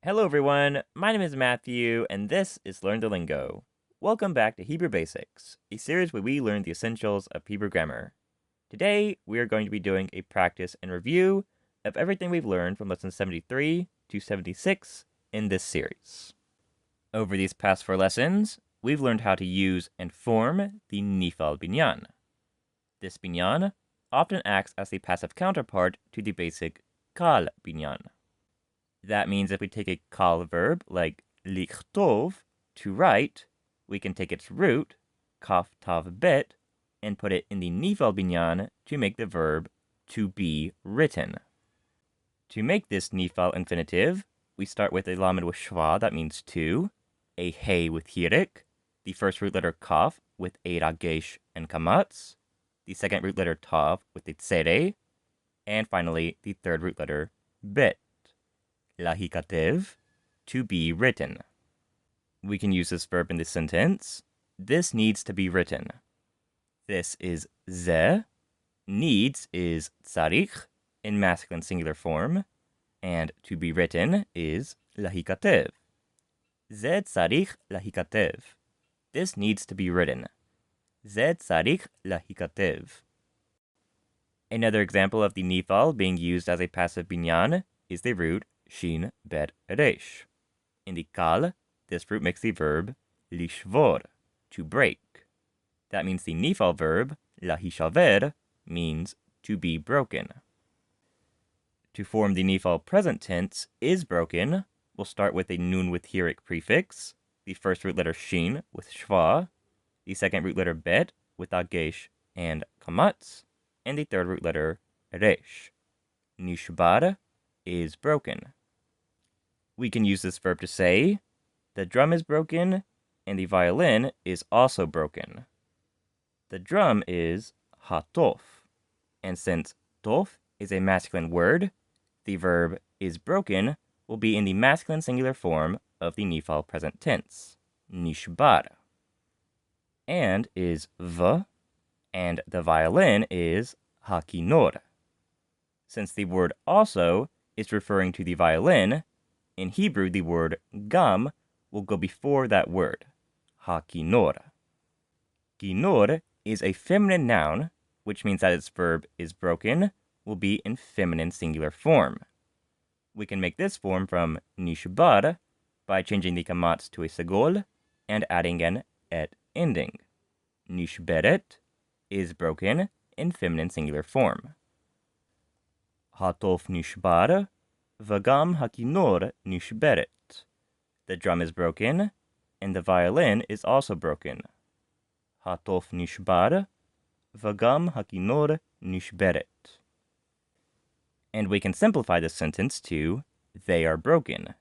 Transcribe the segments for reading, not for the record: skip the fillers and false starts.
Hello, everyone. My name is Matthew, and this is Learn the Lingo. Welcome back to Hebrew Basics, a series where we learn the essentials of Hebrew grammar. Today, we are going to be doing a practice and review of everything we've learned from lessons 73 to 76 in this series. Over these past 4 lessons, we've learned how to use and form the nifal binyan. This binyan often acts as the passive counterpart to the basic kal binyan. That means if we take a kal verb like lichtov, to write, we can take its root, kaf tav bet, and put it in the nifal binyan to make the verb to be written. To make this nifal infinitive, we start with a lamed with shva, that means to, a hey with hirik, the first root letter kaf with a ragesh and kamatz, the second root letter tav with a tsere, and finally the third root letter bet. Lahikatev, to be written. We can use this verb in this sentence. This needs to be written. This is ze. Needs is tsarich in masculine singular form. And to be written is lahikatev. Ze tsarich lahikatev. This needs to be written. Ze tsarich lahikatev. Another example of the nifal being used as a passive binyan is the root shin bet resh. In the kal, this root makes the verb lishvor, to break. That means the nifal verb lahishaver means to be broken. To form the nifal present tense is broken, we'll start with a nun with hirik prefix, the first root letter shin with shva, the second root letter bet with agesh and kamatz, and the third root letter resh. Nishbar is broken. We can use this verb to say, the drum is broken, and the violin is also broken. The drum is hatof, and since tof is a masculine word, the verb is broken will be in the masculine singular form of the nifal present tense, nishbar. And is v, and the violin is hakinor. Since the word also is referring to the violin, in Hebrew the word gam will go before that word, hakinor. Kinor is a feminine noun, which means that its verb is broken, will be in feminine singular form. We can make this form from nishbar by changing the kamatz to a sagol and adding an et ending. Nishberet is broken in feminine singular form. Hatof nishbar, vagam hakinor nishberet. The drum is broken, and the violin is also broken. Hatof nishbar, vagam hakinor nishberet. And we can simplify this sentence to, they are broken.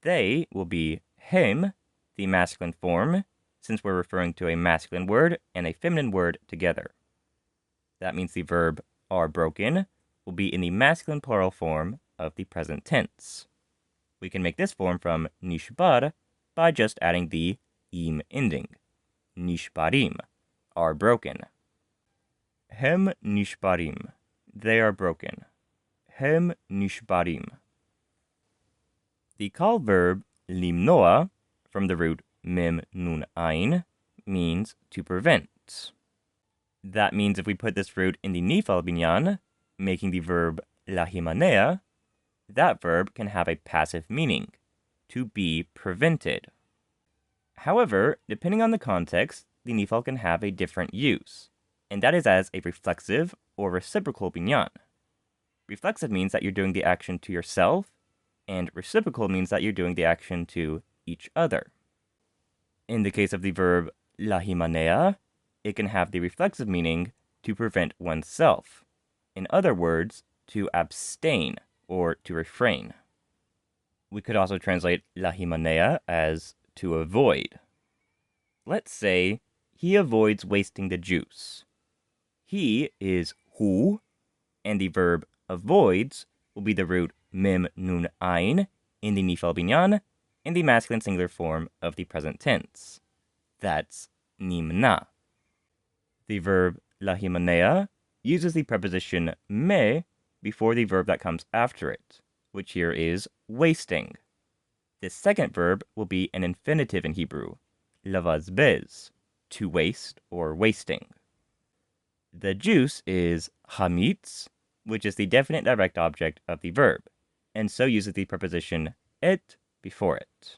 They will be hem, the masculine form, since we're referring to a masculine word and a feminine word together. That means the verb are broken will be in the masculine plural form of the present tense. We can make this form from nishbar by just adding the im ending. Nishbarim are broken. Hem nishbarim, they are broken. Hem nishbarim. The kal verb limnoa, from the root mem nun ein, means to prevent. That means if we put this root in the nifal binyan, making the verb lahimanea, that verb can have a passive meaning, to be prevented. However, depending on the context, the nifal can have a different use, and that is as a reflexive or reciprocal binyan. Reflexive means that you're doing the action to yourself, and reciprocal means that you're doing the action to each other. In the case of the verb lahimanea, it can have the reflexive meaning to prevent oneself. In other words, to abstain or to refrain. We could also translate lahimanea as to avoid. Let's say he avoids wasting the juice. He is hu, and the verb avoids will be the root mem nun ein in the nifal binyan in the masculine singular form of the present tense. That's nimna. The verb lahimanea uses the preposition me before the verb that comes after it, which here is wasting. This second verb will be an infinitive in Hebrew, lavazbez, to waste or wasting. The juice is hamitz, which is the definite direct object of the verb, and so uses the preposition et before it.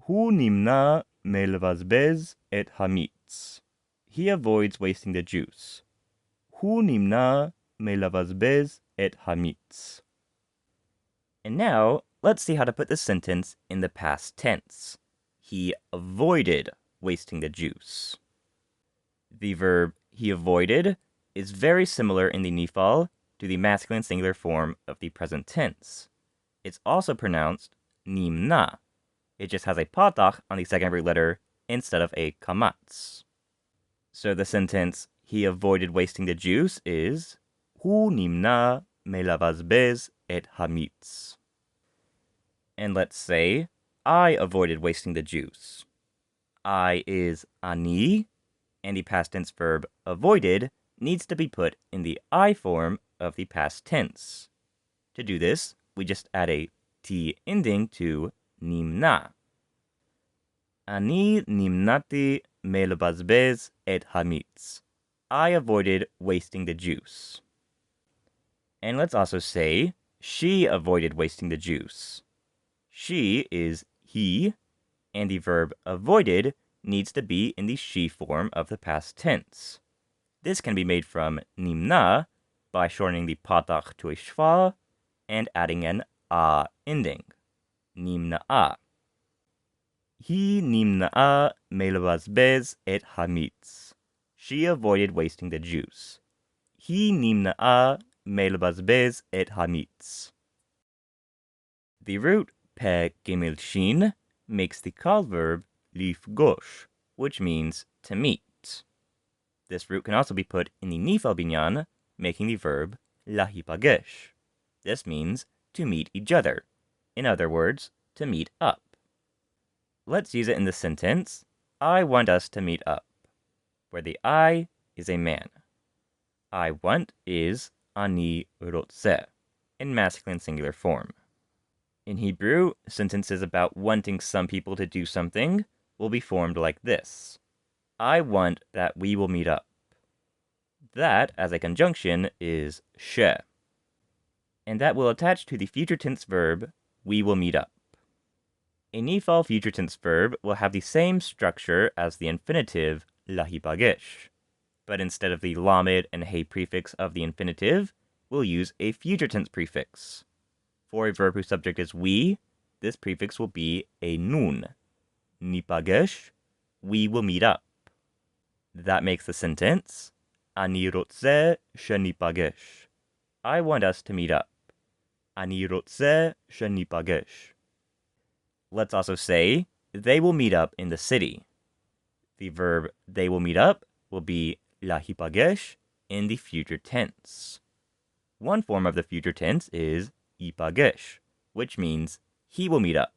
Hu nimna melvazbez et hamitz. He avoids wasting the juice. Hu nimna melvazbez et hamitz. And now, let's see how to put this sentence in the past tense. He avoided wasting the juice. The verb he avoided is very similar in the nifal to the masculine singular form of the present tense. It's also pronounced nimna. It just has a patach on the second root letter instead of a kamatz. So the sentence, he avoided wasting the juice, is hu nimna melavazbez et hamitz. And let's say, I avoided wasting the juice. I is ani, and the past tense verb avoided needs to be put in the I form of the past tense. To do this, we just add a T ending to nimna. Ani nimnati melbazbez et hamitz. I avoided wasting the juice. And let's also say, she avoided wasting the juice. She is he, and the verb avoided needs to be in the she form of the past tense. This can be made from nimna by shortening the patach to a shva and adding an a ending. Nimna'a. He nimna'a melvazbez et hamitz. She avoided wasting the juice. He nimna'a melvazbez et hamitz. The root pe gimel shin makes the call verb lifgosh, which means to meet. This root can also be put in the nifal binyan, making the verb lahipagesh. This means to meet each other. In other words, to meet up. Let's use it in the sentence, I want us to meet up, where the I is a man. I want is ani rotze, in masculine singular form. In Hebrew, sentences about wanting some people to do something will be formed like this. I want that we will meet up. That, as a conjunction, is she. And that will attach to the future tense verb, we will meet up. A nifal future tense verb will have the same structure as the infinitive lahipagesh, but instead of the lamed and he prefix of the infinitive, we'll use a future tense prefix. For a verb whose subject is we, this prefix will be a nun. Nipagesh, we will meet up. That makes the sentence, ani rotze shenipagesh. I want us to meet up. Ani rotze shenipagesh. Let's also say, they will meet up in the city. The verb they will meet up will be lahipagesh in the future tense. One form of the future tense is ipagesh, which means he will meet up.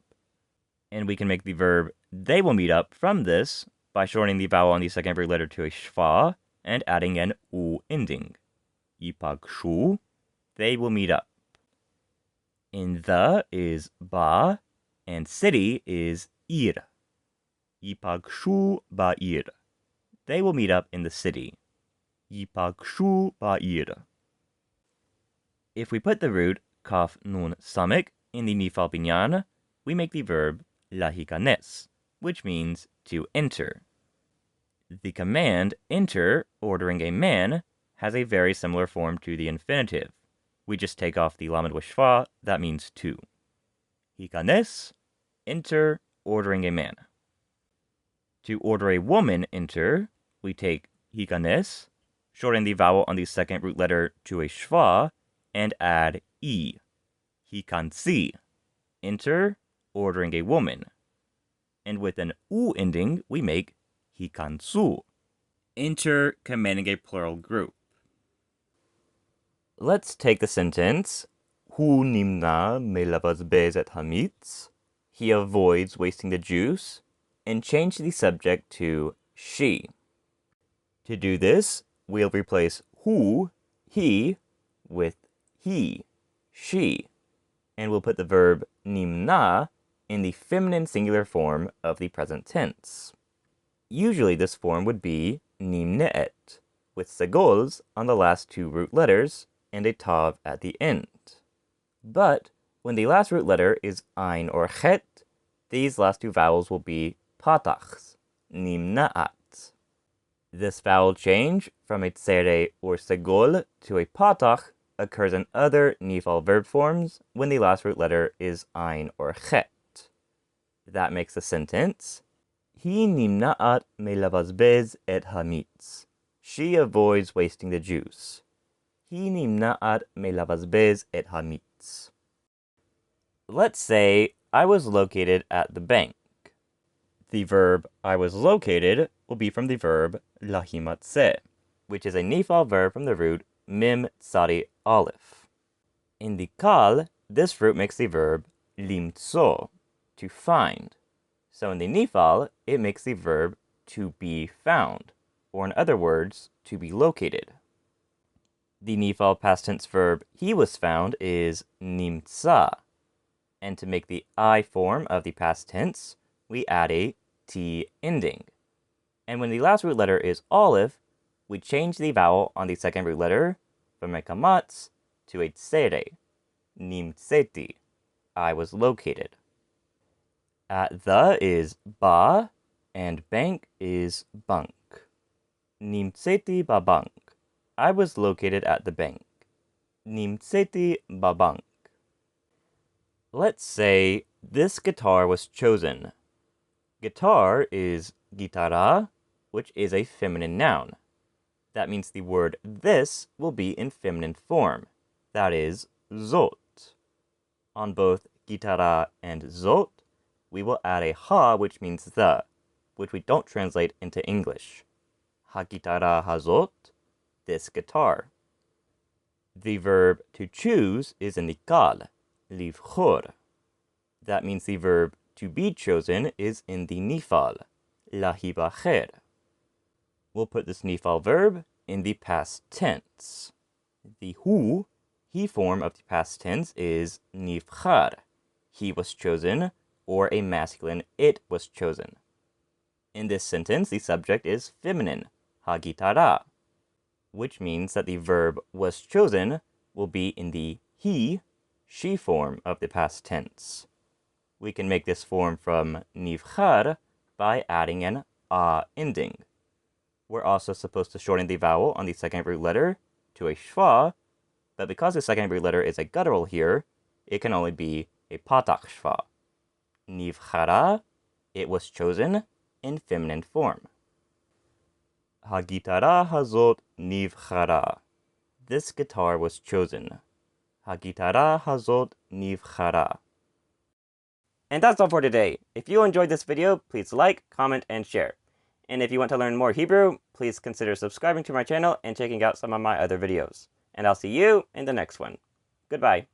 And we can make the verb they will meet up from this by shortening the vowel on the second root letter to a shva and adding an u ending. Ipagshu, they will meet up. In the is ba, and city is ir. Ipagshu ba'ir. They will meet up in the city. Ipagshu ba'ir. If we put the root kaf nun samek in the nifal binyan, we make the verb lahikanes, which means to enter. The command enter, ordering a man, has a very similar form to the infinitive. We just take off the lamed with shva, that means to. Hikanes, enter, ordering a man. To order a woman enter, we take hikanes, shorten the vowel on the second root letter to a shva, and add e. Hikansi, enter, ordering a woman. And with an u ending, we make hikansu, enter, commanding a plural group. Let's take the sentence, hu nimna melavazbez et hamitz. He avoids wasting the juice, and change the subject to she. To do this, we'll replace hu, he, with he, she, and we'll put the verb nimna in the feminine singular form of the present tense. Usually this form would be nimne'et, with segols on the last two root letters and a tav at the end. But when the last root letter is ein or chet, these last two vowels will be patachs, nimna'at. This vowel change from a tsere or segol to a patach occurs in other nifal verb forms when the last root letter is ein or chet. That makes the sentence, Hi nimna'at melavazbez et hamitz. She avoids wasting the juice. Hi nimna'at melavazbez et hamitz. Let's say I was located at the bank. The verb I was located will be from the verb lahimatse, which is a nifal verb from the root mim tsari aleph. In the kal, this root makes the verb limtso, to find. So in the nifal, it makes the verb to be found, or in other words, to be located. The nifal past tense verb he was found is nimtsa, and to make the I form of the past tense, we add a T ending. And when the last root letter is aleph, we change the vowel on the second root letter from a kamatz to a tsere, nimtseti, I was located. At the is ba, and bank is bank. Nimtseti babank, I was located at the bank. Nimtseti babank. Let's say this guitar was chosen. Guitar is gitara, which is a feminine noun. That means the word this will be in feminine form. That is zot. On both gitara and zot, we will add a ha, which means the, which we don't translate into English. Ha gitara hazot, this guitar. The verb to choose is in the kal, livchor. That means the verb to be chosen is in the nifal, lahibacher. We'll put this nifal verb in the past tense. The hu, he form of the past tense is nifchar. He was chosen, or a masculine it was chosen. In this sentence, the subject is feminine, hagitara, which means that the verb was chosen will be in the he, she form of the past tense. We can make this form from nivchar by adding an a ending. We're also supposed to shorten the vowel on the second root letter to a schwa, but because the second root letter is a guttural here, it can only be a patach schwa. Nivchara, it was chosen, in feminine form. Hagitara hazot nivchara. This guitar was chosen. Hagitara hazot nivchara. And that's all for today. If you enjoyed this video, please like, comment, and share. And if you want to learn more Hebrew, please consider subscribing to my channel and checking out some of my other videos. And I'll see you in the next one. Goodbye.